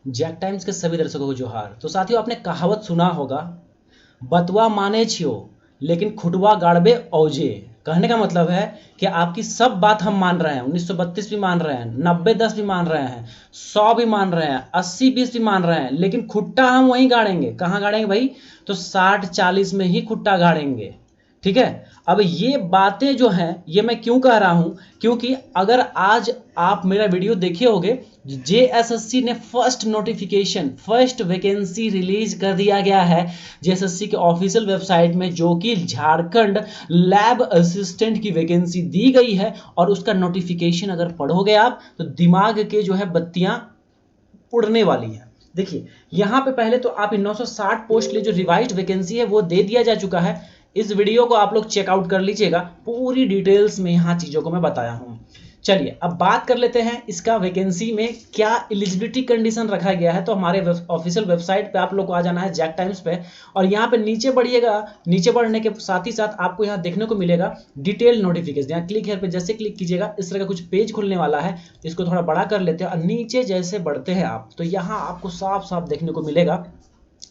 Jack times के सभी दर्शकों को जोहार। तो साथियों, आपने कहावत सुना होगा, बतवा माने छियो लेकिन खुटवा गाड़बे औजे। कहने का मतलब है कि आपकी सब बात हम मान रहे हैं, 1932 भी मान रहे हैं, 90-10 भी मान रहे हैं, 100 भी मान रहे हैं, 80-20 भी मान रहे हैं, लेकिन खुट्टा हम वहीं गाड़ेंगे। कहाँ गाड़ेंगे भाई? तो 60-40 में ही खुट्टा गाड़ेंगे। ठीक है। अब ये बातें जो हैं, ये मैं क्यों कह रहा हूं? क्योंकि अगर आज आप मेरा वीडियो देखे होगे, जेएसएससी ने फर्स्ट वैकेंसी रिलीज कर दिया गया है जेएसएससी के ऑफिशियल वेबसाइट में, जो कि झारखंड लैब असिस्टेंट की वैकेंसी दी गई है। और उसका नोटिफिकेशन अगर पढ़ोगे आप तो दिमाग के जो है बत्तियां उड़ने वाली है। देखिए, यहां पे पहले तो आप 960 पोस्ट के लिए जो रिवाइज्ड वैकेंसी है वो दे दिया जा चुका है। इस वीडियो को आप लोग चेकआउट कर लीजिएगा, पूरी डिटेल्स में यहां चीजों को मैं बताया हूं। चलिए अब बात कर लेते हैं इसका वैकेंसी में क्या एलिजिबिलिटी कंडीशन रखा गया है। तो हमारे ऑफिशियल वेबसाइट पे आप लोग को आ जाना है, जैक टाइम्स पे, और यहाँ पे नीचे बढ़िएगा। नीचे बढ़ने के साथ ही साथ आपको यहाँ देखने को मिलेगा डिटेल नोटिफिकेशन। यहाँ क्लिक हेयर पे जैसे क्लिक कीजिएगा, इस तरह का कुछ पेज खुलने वाला है। इसको थोड़ा बड़ा कर लेते हैं और नीचे जैसे बढ़ते हैं आप, तो यहाँ आपको साफ साफ देखने को मिलेगा।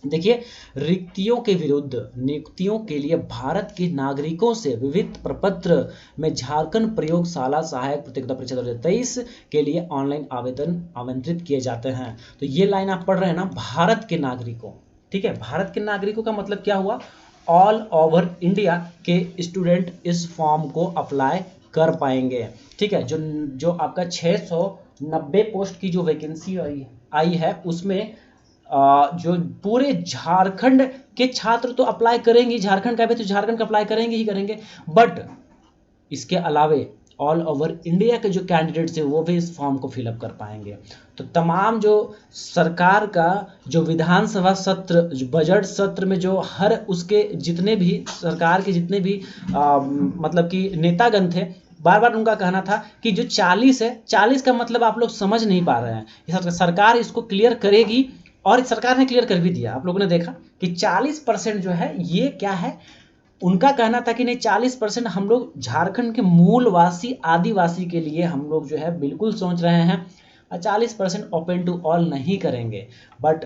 देखिए, रिक्तियों के विरुद्ध नियुक्तियों के लिए भारत के नागरिकों से विविध प्रपत्र में झारखंड प्रयोगशाला सहायक प्रतियोगिता परीक्षा 2023 के लिए ऑनलाइन आवेदन आमंत्रित किए जाते हैं। तो ये लाइन आप पढ़ रहे हैं ना, भारत के नागरिकों। ठीक है, भारत के नागरिकों का मतलब क्या हुआ? ऑल ओवर इंडिया के स्टूडेंट इस फॉर्म को अप्लाई कर पाएंगे। ठीक है, जो जो आपका 690 पोस्ट की जो वैकेंसी आई है उसमें जो पूरे झारखंड के छात्र तो अप्लाई करेंगे, झारखंड का भी तो झारखंड का अप्लाई करेंगे ही करेंगे, बट इसके अलावे ऑल ओवर इंडिया के जो कैंडिडेट्स हैं वो भी इस फॉर्म को फिलअप कर पाएंगे। तो तमाम जो सरकार का जो विधानसभा सत्र, जो बजट सत्र में जो हर उसके जितने भी सरकार के जितने भी मतलब कि नेतागण थे, बार बार उनका कहना था कि जो 40 है, 40 का मतलब आप लोग समझ नहीं पा रहे हैं। सरकार इसको क्लियर करेगी और सरकार ने क्लियर कर भी दिया। आप लोगों ने देखा कि 40% जो है ये क्या है, उनका कहना था कि नहीं, 40% हम लोग झारखंड के मूलवासी आदिवासी के लिए हम लोग जो है बिल्कुल सोच रहे हैं, और 40% ओपन टू ऑल नहीं करेंगे। बट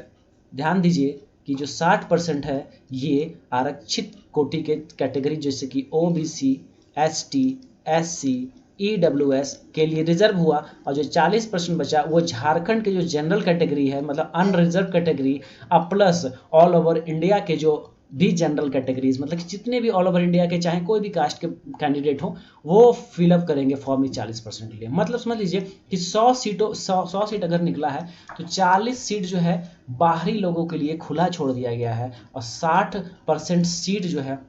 ध्यान दीजिए कि जो 60% है ये आरक्षित कोटि के कैटेगरी जैसे कि ओबीसी, एसटी, एससी, ईडब्ल्यूएस के लिए रिजर्व हुआ, और जो 40% बचा वो झारखंड के जो जनरल कैटेगरी है, मतलब अनरिजर्व कैटेगरी, अब प्लस ऑल ओवर इंडिया के जो भी जनरल कैटेगरीज, मतलब कि जितने भी ऑल ओवर इंडिया के चाहे कोई भी कास्ट के कैंडिडेट हो वो फिलअप करेंगे फॉर्म 40% के लिए। मतलब समझ लीजिए कि 100 सीट अगर निकला है तो 40 सीट जो है बाहरी लोगों के लिए खुला छोड़ दिया गया है, और 60% सीट जो है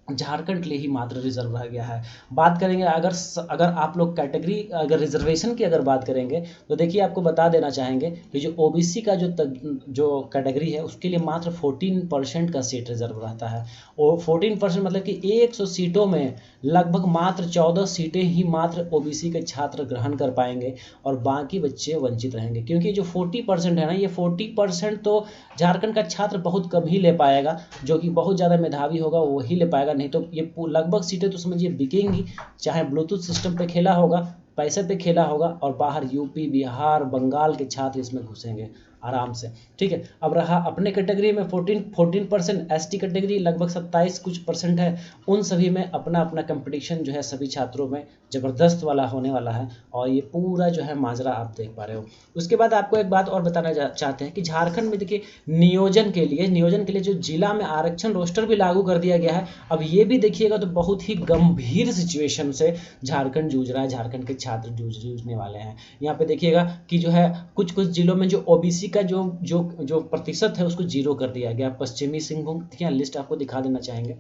झारखंड के लिए ही मात्र रिजर्व रह गया है। बात करेंगे अगर आप लोग कैटेगरी अगर रिजर्वेशन की अगर बात करेंगे तो देखिए, आपको बता देना चाहेंगे कि जो ओबीसी का जो कैटेगरी है उसके लिए मात्र 14% का सीट रिजर्व रहता है। और 14% मतलब कि 100 सीटों में लगभग मात्र 14 सीटें ही मात्र ओबीसी के छात्र ग्रहण कर पाएंगे, और बाकी बच्चे वंचित रहेंगे। क्योंकि जो 40% है ना, ये 40% तो झारखंड का छात्र बहुत कम ही ले पाएगा, जो कि बहुत ज़्यादा मेधावी होगा वही ले पाएगा, नहीं तो ये लगभग सीटें तो समझिए बिकेंगी। चाहे ब्लूटूथ सिस्टम पे खेला होगा, पैसे पे खेला होगा, और बाहर यूपी, बिहार, बंगाल के छात्र इसमें घुसेंगे आराम से। ठीक है, अब रहा अपने कैटेगरी में 14% एसटी कैटेगरी लगभग 27 कुछ परसेंट है। उन सभी में अपना अपना कंपटीशन जो है सभी छात्रों में ज़बरदस्त वाला होने वाला है, और ये पूरा जो है माजरा आप देख पा रहे हो। उसके बाद आपको एक बात और बताना चाहते हैं कि झारखंड में देखिए, नियोजन के लिए जो जिला में आरक्षण रोस्टर भी लागू कर दिया गया है। अब ये भी देखिएगा तो बहुत ही गंभीर सिचुएशन से झारखंड जूझ रहा है, झारखंड के छात्र जूझने वाले हैं। यहाँ पे देखिएगा कि जो है कुछ कुछ जिलों में जो ओबीसी का जो प्रतिशत है उसको 0 कर दिया गया। पश्चिमी सिंहभूम, ठीक है, लिस्ट आपको दिखा देना चाहेंगे।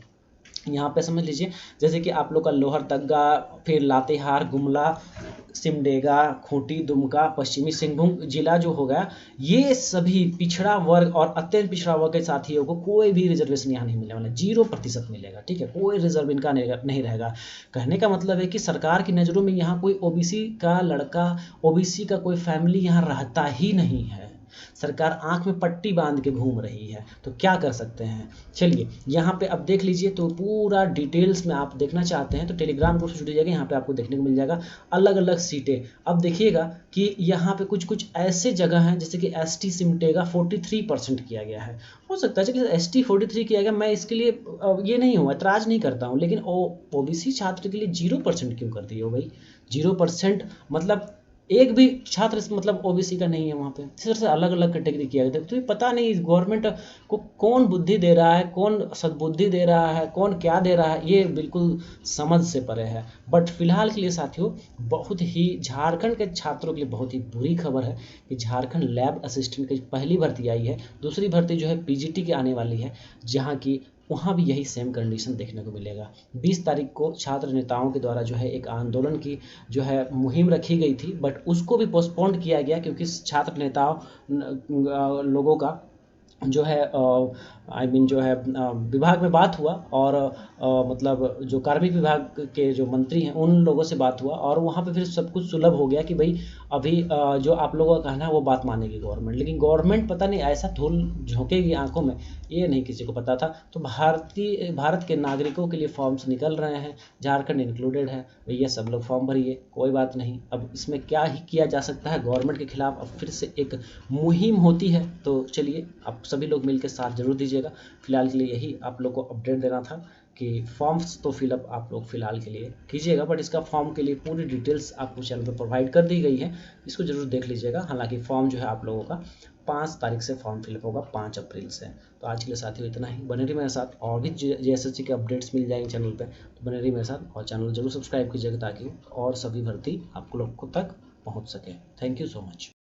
यहाँ पे समझ लीजिए जैसे कि आप लोग का लोहरदगा, फिर लातेहार, गुमला, सिमडेगा, खूंटी, दुमका, पश्चिमी सिंहभूम जिला जो होगा, ये सभी पिछड़ा वर्ग और अत्यंत पिछड़ा वर्ग के साथियों को कोई भी रिजर्वेशन यहाँ नहीं मिलने वाला, 0% मिलेगा। ठीक है, कोई रिजर्व इनका नहीं रहेगा। कहने का मतलब है कि सरकार की नज़रों में यहाँ कोई ओबीसी का लड़का, ओबीसी का कोई फैमिली यहाँ रहता ही नहीं है। सरकार आंख में पट्टी बांध के घूम रही है, तो क्या कर सकते हैं। चलिए यहाँ पे अब देख लीजिए, तो पूरा डिटेल्स में आप देखना चाहते हैं तो टेलीग्राम ग्रुप से जुड़ जाइए, यहाँ पे आपको देखने को मिल जाएगा अलग अलग सीटें। अब देखिएगा कि यहाँ पे कुछ कुछ ऐसे जगह हैं जैसे कि ST सिमटेगा 43% किया गया है। हो सकता है कि ST 43 किया गया, मैं इसके लिए ये नहीं हूँ, ऐतराज नहीं करता हूँ, लेकिन OBC छात्र के लिए 0% क्यों कर दिए हो भाई। 0% मतलब एक भी छात्र मतलब OBC का नहीं है वहाँ पे, इस तरह से अलग अलग कैटेगरी किया गया था। तो ये पता नहीं गवर्नमेंट को कौन बुद्धि दे रहा है, कौन सद्बुद्धि दे रहा है, कौन क्या दे रहा है, ये बिल्कुल समझ से परे है। बट फिलहाल के लिए साथियों बहुत ही झारखंड के छात्रों के लिए बहुत ही बुरी खबर है कि झारखंड लैब असिस्टेंट की पहली भर्ती आई है, दूसरी भर्ती जो है PGT की आने वाली है, जहाँ की वहाँ भी यही सेम कंडीशन देखने को मिलेगा। 20 तारीख को छात्र नेताओं के द्वारा जो है एक आंदोलन की जो है मुहिम रखी गई थी, बट उसको भी पोस्टपोन्ड किया गया क्योंकि छात्र नेताओं लोगों का जो है जो है विभाग में बात हुआ, और मतलब जो कार्मिक विभाग के जो मंत्री हैं उन लोगों से बात हुआ, और वहाँ पे फिर सब कुछ सुलभ हो गया कि भाई अभी जो आप लोगों का कहना है वो बात मानेगी गवर्नमेंट। लेकिन गवर्नमेंट पता नहीं ऐसा धूल झोंकेगी आंखों में, ये नहीं किसी को पता था। तो भारत के नागरिकों के लिए फॉर्म्स निकल रहे हैं, झारखंड इंक्लूडेड है, भैया सब लोग फॉर्म भरिए, कोई बात नहीं। अब इसमें क्या ही किया जा सकता है, गवर्नमेंट के खिलाफ अब फिर से एक मुहिम होती है। तो चलिए आप सभी लोग मिलकर साथ जरूर दीजिएगा। फिलहाल के लिए यही आप लोग को अपडेट देना था कि फॉर्म्स तो फिलअप आप लोग फिलहाल के लिए कीजिएगा, बट इसका फॉर्म के लिए पूरी डिटेल्स आपको चैनल पर प्रोवाइड कर दी गई है, इसको जरूर देख लीजिएगा। हालांकि फॉर्म जो है आप लोगों का 5 तारीख से फॉर्म फिलअप होगा, 5 अप्रैल से। तो आज के लिए साथियों इतना ही, बने रहिए मेरे साथ, और भी JSSC के अपडेट्स मिल जाएंगे चैनल पे, तो बने रहिए मेरे साथ और चैनल जरूर सब्सक्राइब कीजिएगा ताकि और सभी भर्ती आप लोगों तक पहुँच सके। Thank you so much.